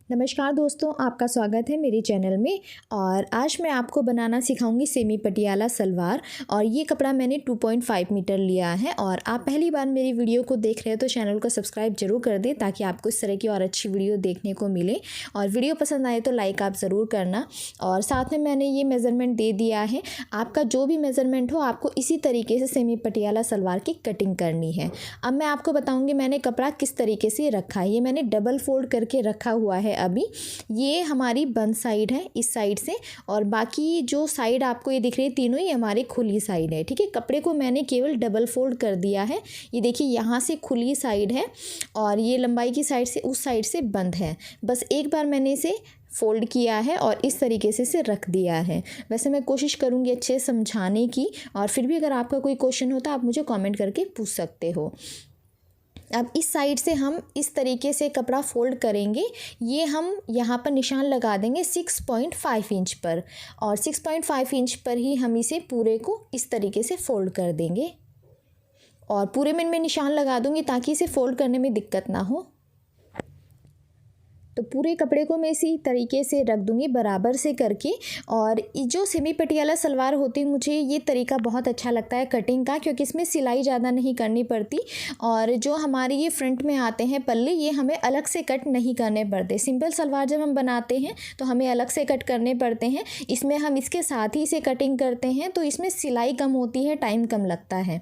नमस्कार दोस्तों, आपका स्वागत है मेरे चैनल में। और आज मैं आपको बनाना सिखाऊंगी सेमी पटियाला सलवार। और ये कपड़ा मैंने 2.5 मीटर लिया है। और आप पहली बार मेरी वीडियो को देख रहे हो तो चैनल को सब्सक्राइब जरूर कर दें ताकि आपको इस तरह की और अच्छी वीडियो देखने को मिले। और वीडियो पसंद आए तो लाइक आप ज़रूर करना। और साथ में मैंने ये मेज़रमेंट दे दिया है, आपका जो भी मेज़रमेंट हो आपको इसी तरीके से सेमी पटियाला सलवार की कटिंग करनी है। अब मैं आपको बताऊँगी मैंने कपड़ा किस तरीके से रखा है। ये मैंने डबल फोल्ड करके रखा हुआ है। अभी ये हमारी बंद साइड है इस साइड से, और बाकी जो साइड आपको ये दिख रही है तीनों ही हमारी खुली साइड है। ठीक है, कपड़े को मैंने केवल डबल फोल्ड कर दिया है। ये देखिए यहाँ से खुली साइड है और ये लंबाई की साइड से उस साइड से बंद है। बस एक बार मैंने इसे फ़ोल्ड किया है और इस तरीके से इसे रख दिया है। वैसे मैं कोशिश करूँगी अच्छे समझाने की, और फिर भी अगर आपका कोई क्वेश्चन हो तो आप मुझे कमेंट करके पूछ सकते हो। अब इस साइड से हम इस तरीके से कपड़ा फोल्ड करेंगे। ये हम यहाँ पर निशान लगा देंगे 6.5 इंच पर, और 6.5 इंच पर ही हम इसे पूरे को इस तरीके से फोल्ड कर देंगे। और पूरे में मैं निशान लगा दूँगी ताकि इसे फोल्ड करने में दिक्कत ना हो। तो पूरे कपड़े को मैं इसी तरीके से रख दूँगी बराबर से करके। और जो सेमी पटियाला सलवार होती है मुझे ये तरीका बहुत अच्छा लगता है कटिंग का, क्योंकि इसमें सिलाई ज़्यादा नहीं करनी पड़ती। और जो हमारे ये फ्रंट में आते हैं पल्ले, ये हमें अलग से कट नहीं करने पड़ते। सिंपल सलवार जब हम बनाते हैं तो हमें अलग से कट करने पड़ते हैं। इसमें हम इसके साथ ही इसे कटिंग करते हैं तो इसमें सिलाई कम होती है, टाइम कम लगता है।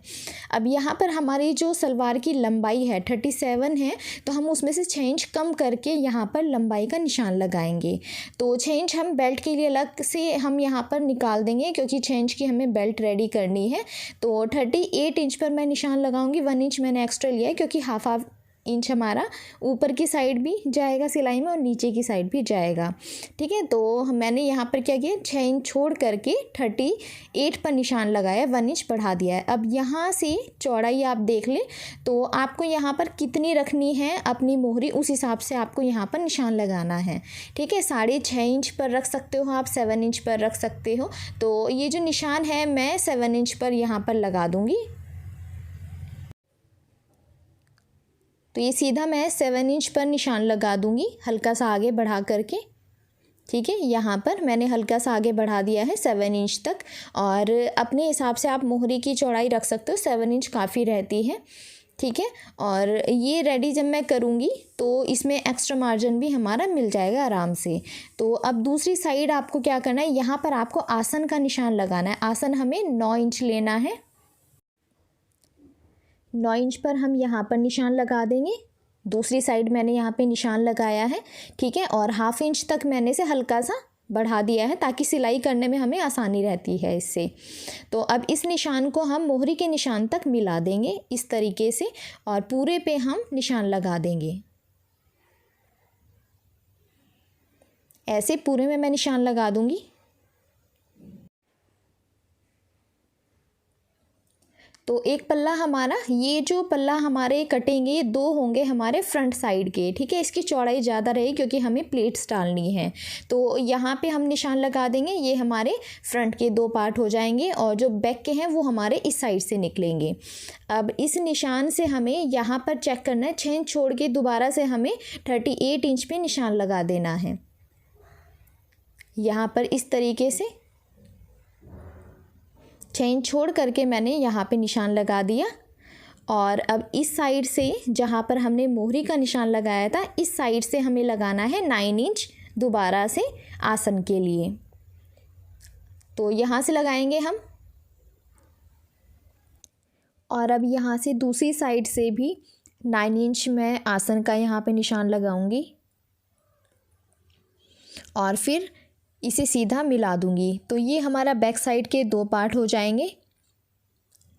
अब यहाँ पर हमारी जो सलवार की लंबाई है 37 है, तो हम उसमें से 6 इंच कम करके यहाँ पर लंबाई का निशान लगाएंगे। तो 6 इंच हम बेल्ट के लिए अलग से हम यहाँ पर निकाल देंगे, क्योंकि 6 इंच की हमें बेल्ट रेडी करनी है। तो 38 इंच पर मैं निशान लगाऊंगी। 1 इंच मैंने एक्स्ट्रा लिया है क्योंकि हाफ इंच हमारा ऊपर की साइड भी जाएगा सिलाई में और नीचे की साइड भी जाएगा। ठीक है, तो मैंने यहाँ पर क्या किया, 6 इंच छोड़ करके 38 पर निशान लगाया, 1 इंच बढ़ा दिया है। अब यहाँ से चौड़ाई आप देख लें तो आपको यहाँ पर कितनी रखनी है अपनी मोहरी, उस हिसाब से आपको यहाँ पर निशान लगाना है। ठीक है, 6.5 इंच पर रख सकते हो आप, 7 इंच पर रख सकते हो। तो ये जो निशान है मैं 7 इंच पर यहाँ पर लगा दूँगी। तो ये सीधा मैं 7 इंच पर निशान लगा दूंगी, हल्का सा आगे बढ़ा करके। ठीक है, यहाँ पर मैंने हल्का सा आगे बढ़ा दिया है 7 इंच तक। और अपने हिसाब से आप मोहरी की चौड़ाई रख सकते हो, 7 इंच काफ़ी रहती है। ठीक है, और ये रेडी जब मैं करूँगी तो इसमें एक्स्ट्रा मार्जिन भी हमारा मिल जाएगा आराम से। तो अब दूसरी साइड आपको क्या करना है, यहाँ पर आपको आसन का निशान लगाना है। आसन हमें 9 इंच लेना है। 9 इंच पर हम यहाँ पर निशान लगा देंगे। दूसरी साइड मैंने यहाँ पे निशान लगाया है। ठीक है, और हाफ इंच तक मैंने इसे हल्का सा बढ़ा दिया है ताकि सिलाई करने में हमें आसानी रहती है इससे। तो अब इस निशान को हम मोहरी के निशान तक मिला देंगे इस तरीके से, और पूरे पे हम निशान लगा देंगे। ऐसे पूरे में मैं निशान लगा दूंगी। तो एक पल्ला हमारा, ये जो पल्ला हमारे कटेंगे ये 2 होंगे हमारे फ्रंट साइड के। ठीक है, इसकी चौड़ाई ज़्यादा रहेगी क्योंकि हमें प्लेट्स डालनी है। तो यहाँ पे हम निशान लगा देंगे। ये हमारे फ्रंट के 2 पार्ट हो जाएंगे, और जो बैक के हैं वो हमारे इस साइड से निकलेंगे। अब इस निशान से हमें यहाँ पर चेक करना है, 6 इंच छोड़ के दोबारा से हमें 38 इंच पे निशान लगा देना है। यहाँ पर इस तरीके से 6 इंच छोड़ करके मैंने यहाँ पे निशान लगा दिया। और अब इस साइड से जहाँ पर हमने मोहरी का निशान लगाया था, इस साइड से हमें लगाना है 9 इंच दोबारा से आसन के लिए। तो यहाँ से लगाएंगे हम, और अब यहाँ से दूसरी साइड से भी 9 इंच मैं आसन का यहाँ पे निशान लगाऊंगी, और फिर इसे सीधा मिला दूंगी। तो ये हमारा बैक साइड के 2 पार्ट हो जाएंगे।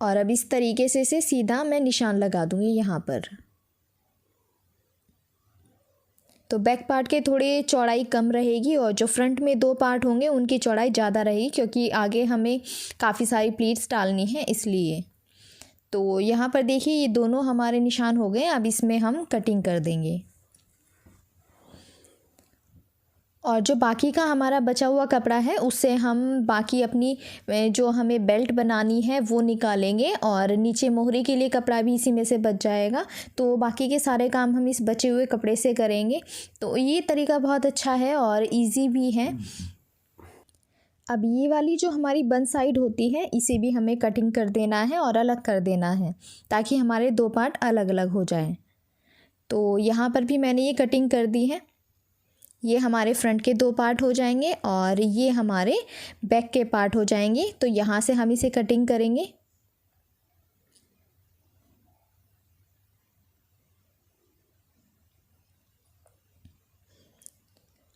और अब इस तरीके से इसे सीधा मैं निशान लगा दूंगी यहाँ पर। तो बैक पार्ट के थोड़े चौड़ाई कम रहेगी, और जो फ्रंट में 2 पार्ट होंगे उनकी चौड़ाई ज़्यादा रहेगी, क्योंकि आगे हमें काफ़ी सारी प्लीट्स डालनी है इसलिए। तो यहाँ पर देखिए ये दोनों हमारे निशान हो गए। अब इसमें हम कटिंग कर देंगे। और जो बाकी का हमारा बचा हुआ कपड़ा है उससे हम बाकी अपनी जो हमें बेल्ट बनानी है वो निकालेंगे और नीचे मोहरी के लिए कपड़ा भी इसी में से बच जाएगा। तो बाकी के सारे काम हम इस बचे हुए कपड़े से करेंगे। तो ये तरीका बहुत अच्छा है और इजी भी है। अब ये वाली जो हमारी बन साइड होती है इसे भी हमें कटिंग कर देना है और अलग कर देना है ताकि हमारे दो पार्ट अलग अलग हो जाएं। तो यहाँ पर भी मैंने ये कटिंग कर दी है। ये हमारे फ्रंट के दो पार्ट हो जाएंगे और ये हमारे बैक के पार्ट हो जाएंगे। तो यहाँ से हम इसे कटिंग करेंगे।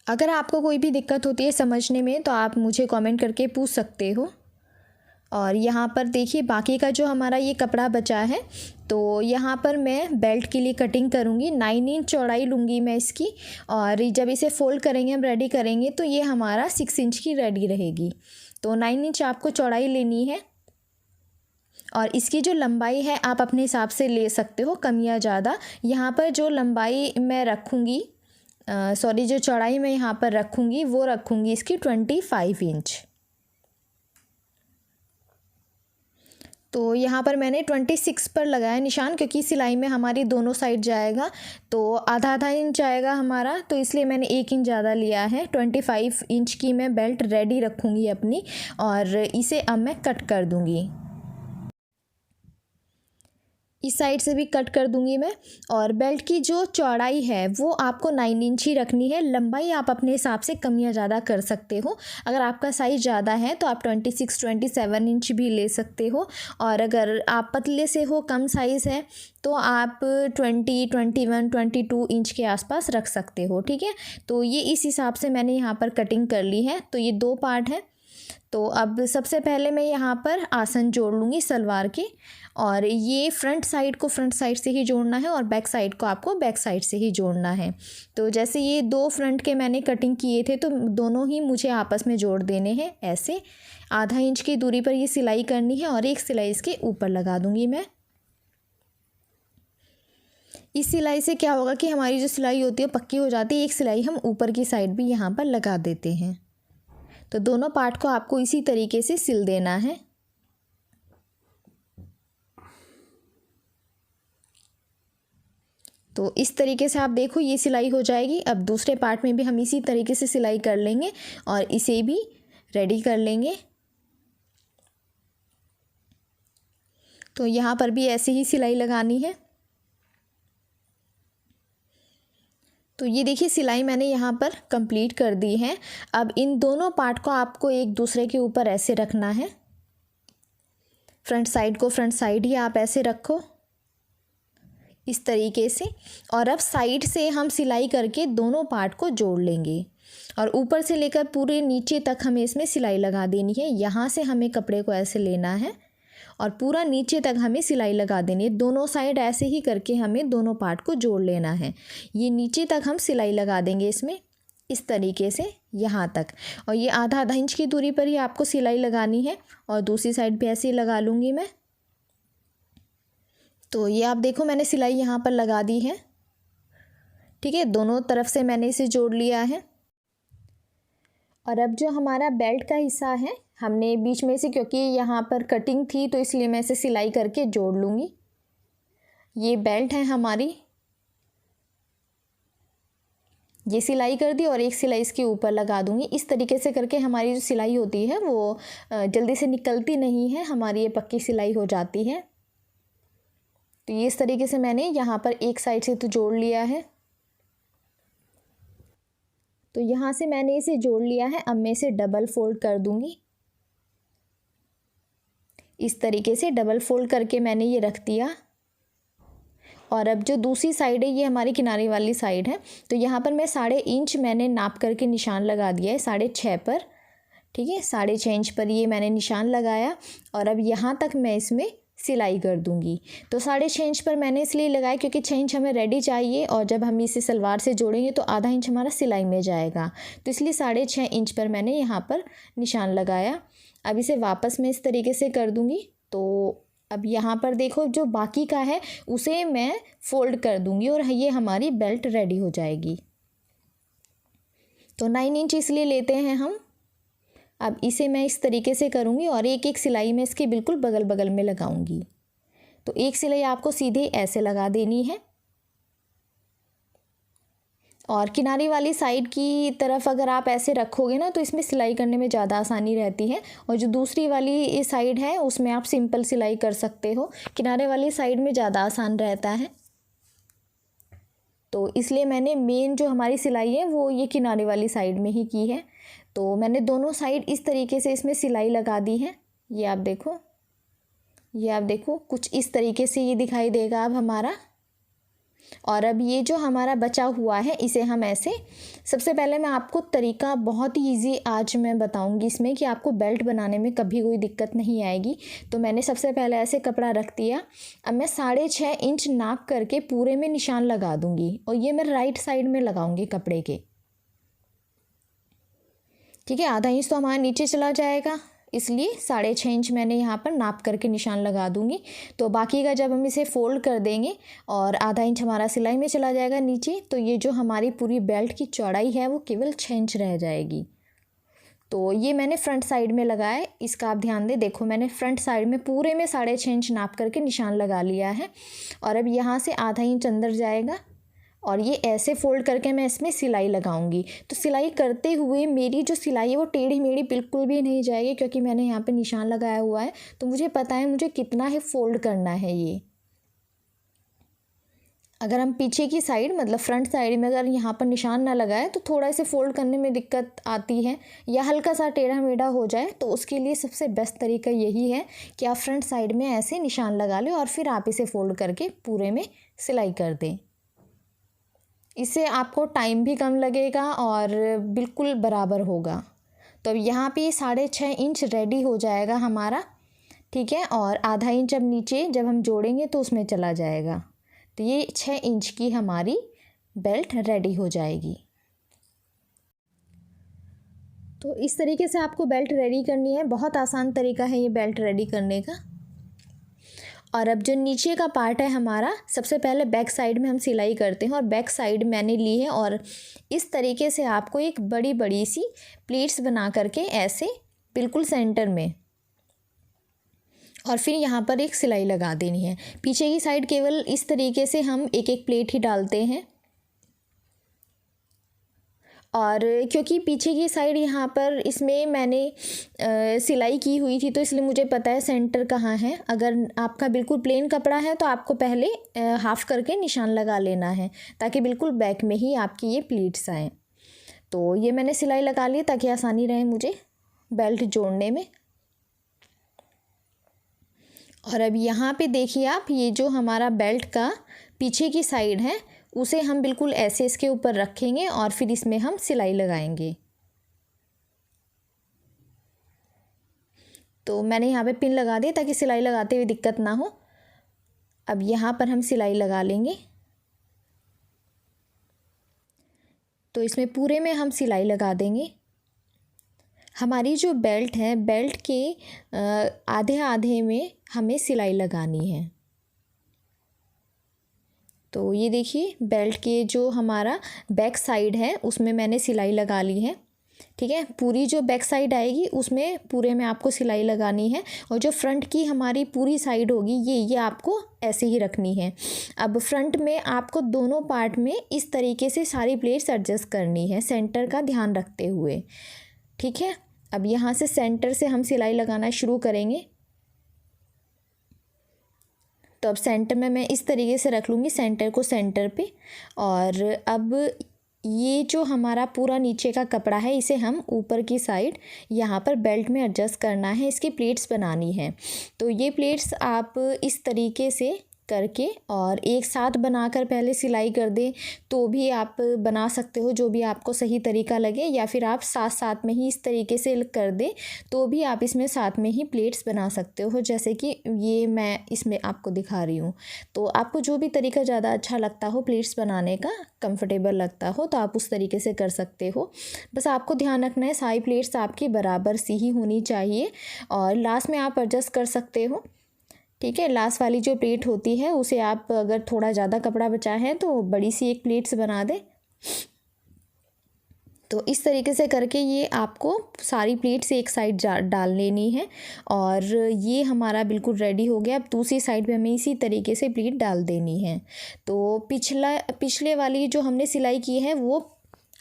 अगर आपको कोई भी दिक्कत होती है समझने में तो आप मुझे कमेंट करके पूछ सकते हो। और यहाँ पर देखिए बाकी का जो हमारा ये कपड़ा बचा है तो यहाँ पर मैं बेल्ट के लिए कटिंग करूँगी। 9 इंच चौड़ाई लूँगी मैं इसकी और जब इसे फोल्ड करेंगे हम रेडी करेंगे तो ये हमारा 6 इंच की रेडी रहेगी। तो 9 इंच आपको चौड़ाई लेनी है और इसकी जो लंबाई है आप अपने हिसाब से ले सकते हो कम या ज़्यादा। यहाँ पर जो लंबाई मैं रखूँगी जो चौड़ाई मैं यहाँ पर रखूँगी वो रखूँगी इसकी 25 इंच। तो यहाँ पर मैंने 26 पर लगाया निशान क्योंकि सिलाई में हमारी दोनों साइड जाएगा तो आधा आधा इंच जाएगा हमारा, तो इसलिए मैंने 1 इंच ज़्यादा लिया है। 25 इंच की मैं बेल्ट रेडी रखूँगी अपनी और इसे अब मैं कट कर दूँगी। इस साइड से भी कट कर दूंगी मैं। और बेल्ट की जो चौड़ाई है वो आपको 9 इंच ही रखनी है। लंबाई आप अपने हिसाब से कम या ज़्यादा कर सकते हो। अगर आपका साइज़ ज़्यादा है तो आप 26-27 इंच भी ले सकते हो और अगर आप पतले से हो कम साइज़ है तो आप 20, 21, 22 इंच के आसपास रख सकते हो। ठीक है, तो ये इस हिसाब से मैंने यहाँ पर कटिंग कर ली है। तो ये दो पार्ट है। तो अब सबसे पहले मैं यहाँ पर आसन जोड़ लूँगी सलवार के और ये फ्रंट साइड को फ्रंट साइड से ही जोड़ना है और बैक साइड को आपको बैक साइड से ही जोड़ना है। तो जैसे ये दो फ्रंट के मैंने कटिंग किए थे तो दोनों ही मुझे आपस में जोड़ देने हैं। ऐसे आधा इंच की दूरी पर ये सिलाई करनी है और एक सिलाई इसके ऊपर लगा दूँगी मैं। इस सिलाई से क्या होगा कि हमारी जो सिलाई होती है पक्की हो जाती है। एक सिलाई हम ऊपर की साइड भी यहाँ पर लगा देते हैं। तो दोनों पार्ट को आपको इसी तरीके से सिल देना है। तो इस तरीके से आप देखो ये सिलाई हो जाएगी। अब दूसरे पार्ट में भी हम इसी तरीके से सिलाई कर लेंगे और इसे भी रेडी कर लेंगे। तो यहाँ पर भी ऐसे ही सिलाई लगानी है। तो ये देखिए सिलाई मैंने यहाँ पर कंप्लीट कर दी है। अब इन दोनों पार्ट को आपको एक दूसरे के ऊपर ऐसे रखना है। फ्रंट साइड को फ्रंट साइड ही आप ऐसे रखो इस तरीके से। और अब साइड से हम सिलाई करके दोनों पार्ट को जोड़ लेंगे और ऊपर से लेकर पूरे नीचे तक हमें इसमें सिलाई लगा देनी है। यहाँ से हमें कपड़े को ऐसे लेना है और पूरा नीचे तक हमें सिलाई लगा देनी है। दोनों साइड ऐसे ही करके हमें दोनों पार्ट को जोड़ लेना है। ये नीचे तक हम सिलाई लगा देंगे इसमें इस तरीके से यहाँ तक। और ये आधा आधा इंच की दूरी पर ही आपको सिलाई लगानी है और दूसरी साइड भी ऐसे ही लगा लूँगी मैं। तो ये आप देखो मैंने सिलाई यहाँ पर लगा दी है। ठीक है, दोनों तरफ से मैंने इसे जोड़ लिया है। और अब जो हमारा बेल्ट का हिस्सा है हमने बीच में से, क्योंकि यहाँ पर कटिंग थी तो इसलिए मैं इसे सिलाई करके जोड़ लूँगी। ये बेल्ट है हमारी, ये सिलाई कर दी और एक सिलाई इसके ऊपर लगा दूँगी। इस तरीके से करके हमारी जो सिलाई होती है वो जल्दी से निकलती नहीं है, हमारी ये पक्की सिलाई हो जाती है। तो ये इस तरीके से मैंने यहाँ पर एक साइड से तो जोड़ लिया है। तो यहाँ से मैंने इसे जोड़ लिया है। अब मैं इसे डबल फोल्ड कर दूँगी। इस तरीके से डबल फोल्ड करके मैंने ये रख दिया। और अब जो दूसरी साइड है ये हमारी किनारे वाली साइड है। तो यहाँ पर मैं 1.5 इंच मैंने नाप करके निशान लगा दिया है 6.5 पर। ठीक है, 6.5 इंच पर ये मैंने निशान लगाया और अब यहाँ तक मैं इसमें सिलाई कर दूंगी। तो 6.5 इंच पर मैंने इसलिए लगाया क्योंकि 6 इंच हमें रेडी चाहिए और जब हम इसे सलवार से जोड़ेंगे तो आधा इंच हमारा सिलाई में जाएगा। तो इसलिए 6.5 इंच पर मैंने यहाँ पर निशान लगाया। अब इसे वापस मैं इस तरीके से कर दूंगी। तो अब यहाँ पर देखो जो बाकी का है उसे मैं फोल्ड कर दूंगी और ये हमारी बेल्ट रेडी हो जाएगी। तो 9 इंच इसलिए लेते हैं हम। अब इसे मैं इस तरीके से करूँगी और एक एक सिलाई में इसके बिल्कुल बगल बगल में लगाऊंगी। तो एक सिलाई आपको सीधे ऐसे लगा देनी है और किनारे वाली साइड की तरफ अगर आप ऐसे रखोगे ना तो इसमें सिलाई करने में ज़्यादा आसानी रहती है। और जो दूसरी वाली साइड है उसमें आप सिंपल सिलाई कर सकते हो, किनारे वाली साइड में ज़्यादा आसान रहता है। तो इसलिए मैंने मेन जो हमारी सिलाई है वो ये किनारे वाली साइड में ही की है। तो मैंने दोनों साइड इस तरीके से इसमें सिलाई लगा दी है। ये आप देखो कुछ इस तरीके से ये दिखाई देगा अब हमारा। और अब ये जो हमारा बचा हुआ है इसे हम ऐसे, सबसे पहले मैं आपको तरीका बहुत ही ईजी आज मैं बताऊंगी इसमें कि आपको बेल्ट बनाने में कभी कोई दिक्कत नहीं आएगी। तो मैंने सबसे पहले ऐसे कपड़ा रख दिया। अब मैं 6.5 इंच नाप करके पूरे में निशान लगा दूंगी और ये मैं राइट साइड में लगाऊंगी कपड़े के। ठीक है, आधा इंच तो हमारा नीचे चला जाएगा, इसलिए 6.5 इंच मैंने यहाँ पर नाप करके निशान लगा दूंगी। तो बाकी का जब हम इसे फोल्ड कर देंगे और आधा इंच हमारा सिलाई में चला जाएगा नीचे, तो ये जो हमारी पूरी बेल्ट की चौड़ाई है वो केवल 6 इंच रह जाएगी। तो ये मैंने फ्रंट साइड में लगाया है, इसका आप ध्यान दें। देखो मैंने फ्रंट साइड में पूरे में 6.5 इंच नाप करके निशान लगा लिया है और अब यहाँ से आधा इंच अंदर जाएगा और ये ऐसे फोल्ड करके मैं इसमें सिलाई लगाऊंगी। तो सिलाई करते हुए मेरी जो सिलाई है वो टेढ़ी मेढ़ी बिल्कुल भी नहीं जाएगी, क्योंकि मैंने यहाँ पे निशान लगाया हुआ है। तो मुझे पता है मुझे कितना ही फोल्ड करना है ये। अगर हम पीछे की साइड मतलब फ्रंट साइड में अगर यहाँ पर निशान ना लगाए तो थोड़ा इसे फोल्ड करने में दिक्कत आती है या हल्का सा टेढ़ा मेढ़ा हो जाए। तो उसके लिए सबसे बेस्ट तरीका यही है कि आप फ्रंट साइड में ऐसे निशान लगा लें और फिर आप इसे फोल्ड करके पूरे में सिलाई कर दें। इससे आपको टाइम भी कम लगेगा और बिल्कुल बराबर होगा। तो अब यहाँ पे 6.5 इंच रेडी हो जाएगा हमारा। ठीक है, और आधा इंच अब नीचे जब हम जोड़ेंगे तो उसमें चला जाएगा। तो ये 6 इंच की हमारी बेल्ट रेडी हो जाएगी। तो इस तरीके से आपको बेल्ट रेडी करनी है। बहुत आसान तरीका है ये बेल्ट रेडी करने का। और अब जो नीचे का पार्ट है हमारा, सबसे पहले बैक साइड में हम सिलाई करते हैं और बैक साइड मैंने ली है और इस तरीके से आपको एक बड़ी बड़ी सी प्लेट्स बना करके ऐसे बिल्कुल सेंटर में, और फिर यहाँ पर एक सिलाई लगा देनी है। पीछे की साइड केवल इस तरीके से हम एक एक प्लेट ही डालते हैं। और क्योंकि पीछे की साइड यहाँ पर इसमें मैंने सिलाई की हुई थी तो इसलिए मुझे पता है सेंटर कहाँ है। अगर आपका बिल्कुल प्लेन कपड़ा है तो आपको पहले हाफ़ करके निशान लगा लेना है ताकि बिल्कुल बैक में ही आपकी ये प्लीट्स आएँ। तो ये मैंने सिलाई लगा ली ताकि आसानी रहे मुझे बेल्ट जोड़ने में। और अब यहाँ पे देखिए आप, ये जो हमारा बेल्ट का पीछे की साइड है उसे हम बिल्कुल ऐसे इसके ऊपर रखेंगे और फिर इसमें हम सिलाई लगाएंगे। तो मैंने यहाँ पे पिन लगा दी ताकि सिलाई लगाते हुए दिक्कत ना हो। अब यहाँ पर हम सिलाई लगा लेंगे। तो इसमें पूरे में हम सिलाई लगा देंगे। हमारी जो बेल्ट है, बेल्ट के आधे आधे में हमें सिलाई लगानी है। तो ये देखिए बेल्ट के जो हमारा बैक साइड है उसमें मैंने सिलाई लगा ली है। ठीक है, पूरी जो बैक साइड आएगी उसमें पूरे में आपको सिलाई लगानी है और जो फ्रंट की हमारी पूरी साइड होगी ये आपको ऐसे ही रखनी है। अब फ्रंट में आपको दोनों पार्ट में इस तरीके से सारी प्लेट्स एडजस्ट करनी है सेंटर का ध्यान रखते हुए। ठीक है, अब यहाँ से सेंटर से हम सिलाई लगाना शुरू करेंगे। तो अब सेंटर में मैं इस तरीके से रख लूँगी सेंटर को सेंटर पे। और अब ये जो हमारा पूरा नीचे का कपड़ा है इसे हम ऊपर की साइड यहाँ पर बेल्ट में एडजस्ट करना है, इसकी प्लेट्स बनानी है। तो ये प्लेट्स आप इस तरीके से करके और एक साथ बनाकर पहले सिलाई कर दें तो भी आप बना सकते हो, जो भी आपको सही तरीका लगे, या फिर आप साथ साथ में ही इस तरीके से कर दें तो भी आप इसमें साथ में ही प्लेट्स बना सकते हो, जैसे कि ये मैं इसमें आपको दिखा रही हूँ। तो आपको जो भी तरीका ज़्यादा अच्छा लगता हो, प्लेट्स बनाने का कंफर्टेबल लगता हो, तो आप उस तरीके से कर सकते हो। बस आपको ध्यान रखना है सारी प्लेट्स आपकी बराबर सी ही होनी चाहिए और लास्ट में आप एडजस्ट कर सकते हो। ठीक है, लास्ट वाली जो प्लेट होती है उसे आप अगर थोड़ा ज़्यादा कपड़ा बचा है तो बड़ी सी एक प्लेट्स बना दें। तो इस तरीके से करके ये आपको सारी प्लेट्स एक साइड डाल लेनी है और ये हमारा बिल्कुल रेडी हो गया। अब दूसरी साइड पे हमें इसी तरीके से प्लेट डाल देनी है। तो पिछले वाली जो हमने सिलाई की है वो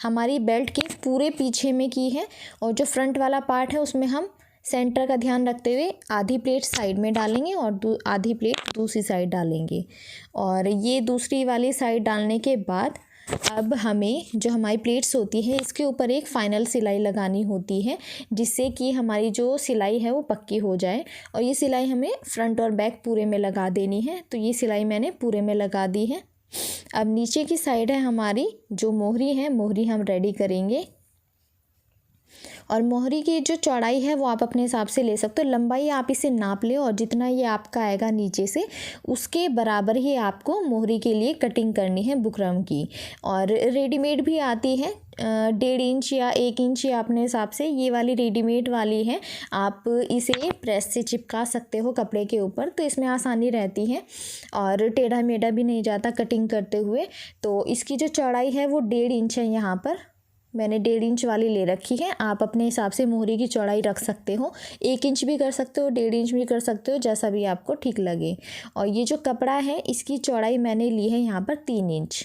हमारी बेल्ट के पूरे पीछे में की है और जो फ्रंट वाला पार्ट है उसमें हम सेंटर का ध्यान रखते हुए आधी प्लेट साइड में डालेंगे और आधी प्लेट दूसरी साइड डालेंगे। और ये दूसरी वाली साइड डालने के बाद अब हमें जो हमारी प्लेट्स होती है इसके ऊपर एक फ़ाइनल सिलाई लगानी होती है, जिससे कि हमारी जो सिलाई है वो पक्की हो जाए। और ये सिलाई हमें फ्रंट और बैक पूरे में लगा देनी है। तो ये सिलाई मैंने पूरे में लगा दी है। अब नीचे की साइड है हमारी जो मोहरी है, मोहरी हम रेडी करेंगे। और मोहरी की जो चौड़ाई है वो आप अपने हिसाब से ले सकते हो। लंबाई आप इसे नाप ले और जितना ये आपका आएगा नीचे से उसके बराबर ही आपको मोहरी के लिए कटिंग करनी है बुकरम की। और रेडीमेड भी आती है 1.5 इंच या 1 इंच या अपने हिसाब से। ये वाली रेडीमेड वाली है, आप इसे प्रेस से चिपका सकते हो कपड़े के ऊपर, तो इसमें आसानी रहती है और टेढ़ा मेढ़ा भी नहीं जाता कटिंग करते हुए। तो इसकी जो चौड़ाई है वो 1.5 इंच है। यहाँ पर मैंने 1.5 इंच वाली ले रखी है। आप अपने हिसाब से मोहरी की चौड़ाई रख सकते हो, 1 इंच भी कर सकते हो, 1.5 इंच भी कर सकते हो, जैसा भी आपको ठीक लगे। और ये जो कपड़ा है इसकी चौड़ाई मैंने ली है यहाँ पर 3 इंच।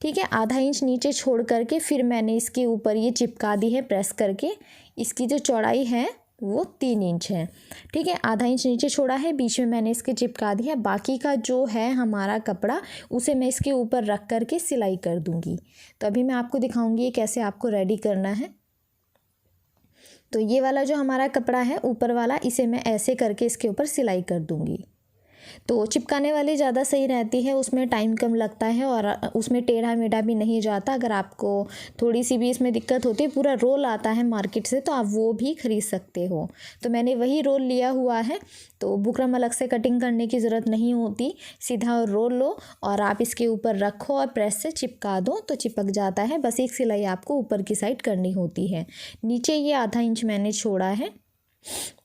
ठीक है, आधा इंच नीचे छोड़ करके फिर मैंने इसके ऊपर ये चिपका दी है प्रेस करके। इसकी जो चौड़ाई है वो 3 इंच है। ठीक है, आधा इंच नीचे छोड़ा है, बीच में मैंने इसके चिपका दिया है। बाकी का जो है हमारा कपड़ा उसे मैं इसके ऊपर रख करके सिलाई कर दूंगी। तो अभी मैं आपको दिखाऊंगी कैसे आपको रेडी करना है। तो ये वाला जो हमारा कपड़ा है ऊपर वाला, इसे मैं ऐसे करके इसके ऊपर सिलाई कर दूंगी। तो चिपकाने वाली ज़्यादा सही रहती है, उसमें टाइम कम लगता है और उसमें टेढ़ा मेढ़ा भी नहीं जाता। अगर आपको थोड़ी सी भी इसमें दिक्कत होती है, पूरा रोल आता है मार्केट से, तो आप वो भी ख़रीद सकते हो। तो मैंने वही रोल लिया हुआ है, तो बुकरम अलग से कटिंग करने की ज़रूरत नहीं होती। सीधा रोल लो और आप इसके ऊपर रखो और प्रेस से चिपका दो तो चिपक जाता है। बस एक सिलाई आपको ऊपर की साइड करनी होती है। नीचे ये आधा इंच मैंने छोड़ा है।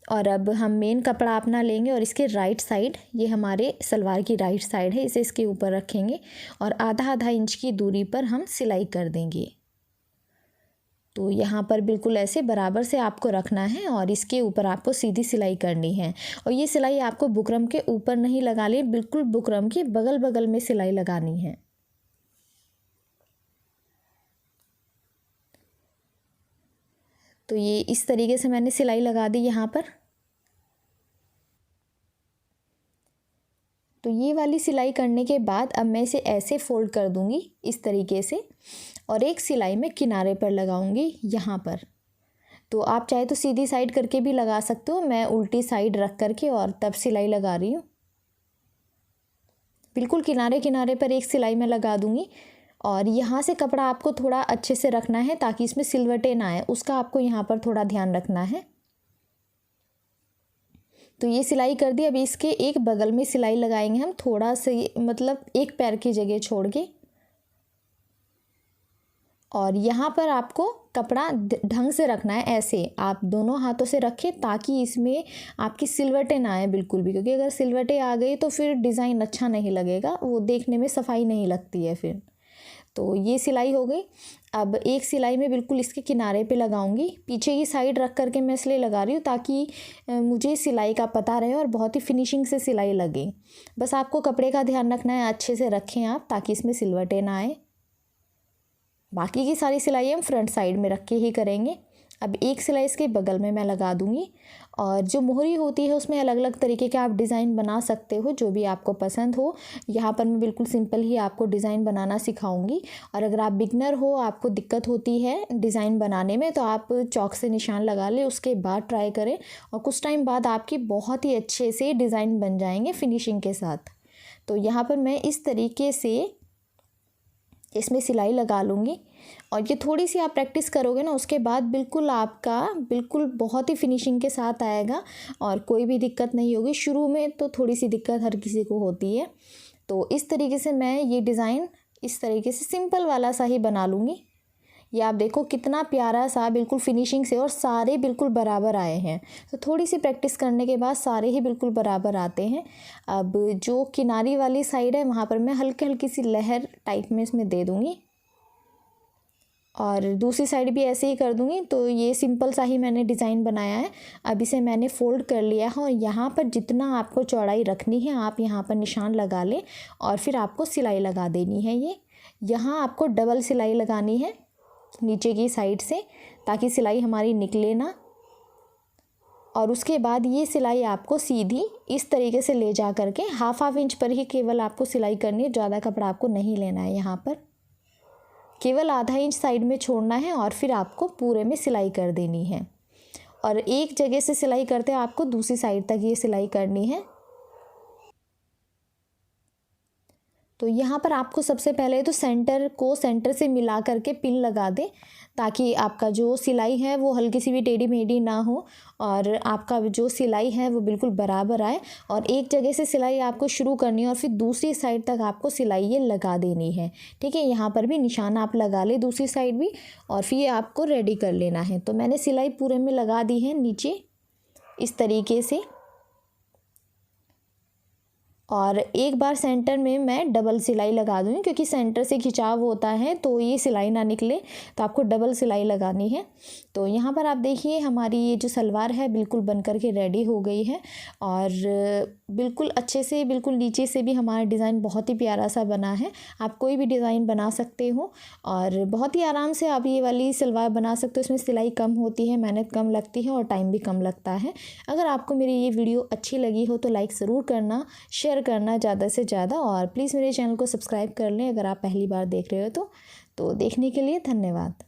और अब हम मेन कपड़ा अपना लेंगे और इसके राइट साइड, ये हमारे सलवार की राइट साइड है, इसे इसके ऊपर रखेंगे और आधा आधा इंच की दूरी पर हम सिलाई कर देंगे। तो यहाँ पर बिल्कुल ऐसे बराबर से आपको रखना है और इसके ऊपर आपको सीधी सिलाई करनी है। और ये सिलाई आपको बुकरम के ऊपर नहीं लगा ली, बिल्कुल बुकरम के बगल बगल में सिलाई लगानी है। तो ये इस तरीके से मैंने सिलाई लगा दी यहाँ पर। तो ये वाली सिलाई करने के बाद अब मैं इसे ऐसे फोल्ड कर दूंगी इस तरीके से और एक सिलाई मैं किनारे पर लगाऊंगी यहाँ पर। तो आप चाहे तो सीधी साइड करके भी लगा सकते हो, मैं उल्टी साइड रख करके और तब सिलाई लगा रही हूँ। बिल्कुल किनारे किनारे पर एक सिलाई मैं लगा दूंगी और यहाँ से कपड़ा आपको थोड़ा अच्छे से रखना है ताकि इसमें सिलवटें ना आए, उसका आपको यहाँ पर थोड़ा ध्यान रखना है। तो ये सिलाई कर दी। अभी इसके एक बगल में सिलाई लगाएंगे हम, थोड़ा से मतलब एक पैर की जगह छोड़ के। और यहाँ पर आपको कपड़ा ढंग से रखना है, ऐसे आप दोनों हाथों से रखें ताकि इसमें आपकी सिलवटें ना आए बिल्कुल भी, क्योंकि अगर सिलवटें आ गई तो फिर डिज़ाइन अच्छा नहीं लगेगा, वो देखने में सफाई नहीं लगती है फिर। तो ये सिलाई हो गई। अब एक सिलाई में बिल्कुल इसके किनारे पे लगाऊंगी, पीछे की साइड रख करके मैं इसलिए लगा रही हूँ ताकि मुझे सिलाई का पता रहे और बहुत ही फिनिशिंग से सिलाई लगे। बस आपको कपड़े का ध्यान रखना है, अच्छे से रखें आप ताकि इसमें सिलवटें ना आए। बाकी की सारी सिलाई हम फ्रंट साइड में रख के ही करेंगे। अब एक सिलाई इसके बगल में मैं लगा दूंगी और जो मोहरी होती है उसमें अलग अलग तरीके के आप डिज़ाइन बना सकते हो, जो भी आपको पसंद हो। यहाँ पर मैं बिल्कुल सिंपल ही आपको डिज़ाइन बनाना सिखाऊंगी। और अगर आप बिगनर हो, आपको दिक्कत होती है डिज़ाइन बनाने में, तो आप चौक से निशान लगा ले, उसके बाद ट्राई करें और कुछ टाइम बाद आपकी बहुत ही अच्छे से डिज़ाइन बन जाएंगे फिनिशिंग के साथ। तो यहाँ पर मैं इस तरीके से इसमें सिलाई लगा लूँगी और ये थोड़ी सी आप प्रैक्टिस करोगे ना, उसके बाद बिल्कुल आपका बिल्कुल बहुत ही फिनिशिंग के साथ आएगा और कोई भी दिक्कत नहीं होगी। शुरू में तो थोड़ी सी दिक्कत हर किसी को होती है। तो इस तरीके से मैं ये डिज़ाइन इस तरीके से सिंपल वाला सा ही बना लूँगी। ये आप देखो कितना प्यारा सा बिल्कुल फिनिशिंग से, और सारे बिल्कुल बराबर आए हैं। तो थोड़ी सी प्रैक्टिस करने के बाद सारे ही बिल्कुल बराबर आते हैं। अब जो किनारी वाली साइड है वहाँ पर मैं हल्की हल्की सी लहर टाइप में इसमें दे दूँगी और दूसरी साइड भी ऐसे ही कर दूँगी। तो ये सिंपल सा ही मैंने डिज़ाइन बनाया है। अब इसे मैंने फ़ोल्ड कर लिया है और यहाँ पर जितना आपको चौड़ाई रखनी है आप यहाँ पर निशान लगा लें और फिर आपको सिलाई लगा देनी है। ये यहाँ आपको डबल सिलाई लगानी है नीचे की साइड से, ताकि सिलाई हमारी निकले ना। और उसके बाद ये सिलाई आपको सीधी इस तरीके से ले जा करके हाफ इंच पर ही केवल आपको सिलाई करनी है। ज़्यादा कपड़ा आपको नहीं लेना है, यहाँ पर केवल आधा इंच साइड में छोड़ना है और फिर आपको पूरे में सिलाई कर देनी है। और एक जगह से सिलाई करते आपको दूसरी साइड तक ये सिलाई करनी है। तो यहाँ पर आपको सबसे पहले तो सेंटर से मिला करके पिन लगा दें, ताकि आपका जो सिलाई है वो हल्की सी भी टेढ़ी मेढ़ी ना हो और आपका जो सिलाई है वो बिल्कुल बराबर आए। और एक जगह से सिलाई आपको शुरू करनी है और फिर दूसरी साइड तक आपको सिलाई ये लगा देनी है। ठीक है, यहाँ पर भी निशान आप लगा लें दूसरी साइड भी, और फिर आपको रेडी कर लेना है। तो मैंने सिलाई पूरे में लगा दी है नीचे इस तरीके से। और एक बार सेंटर में मैं डबल सिलाई लगा दूँगी, क्योंकि सेंटर से खिंचाव होता है तो ये सिलाई ना निकले, तो आपको डबल सिलाई लगानी है। तो यहाँ पर आप देखिए हमारी ये जो सलवार है बिल्कुल बन कर के रेडी हो गई है और बिल्कुल अच्छे से, बिल्कुल नीचे से भी हमारा डिज़ाइन बहुत ही प्यारा सा बना है। आप कोई भी डिज़ाइन बना सकते हो और बहुत ही आराम से आप ये वाली सलवार बना सकते हो। इसमें सिलाई कम होती है, मेहनत कम लगती है और टाइम भी कम लगता है। अगर आपको मेरी ये वीडियो अच्छी लगी हो तो लाइक ज़रूर करना, शेयर करना ज़्यादा से ज़्यादा, और प्लीज़ मेरे चैनल को सब्सक्राइब कर लें अगर आप पहली बार देख रहे हो तो देखने के लिए धन्यवाद।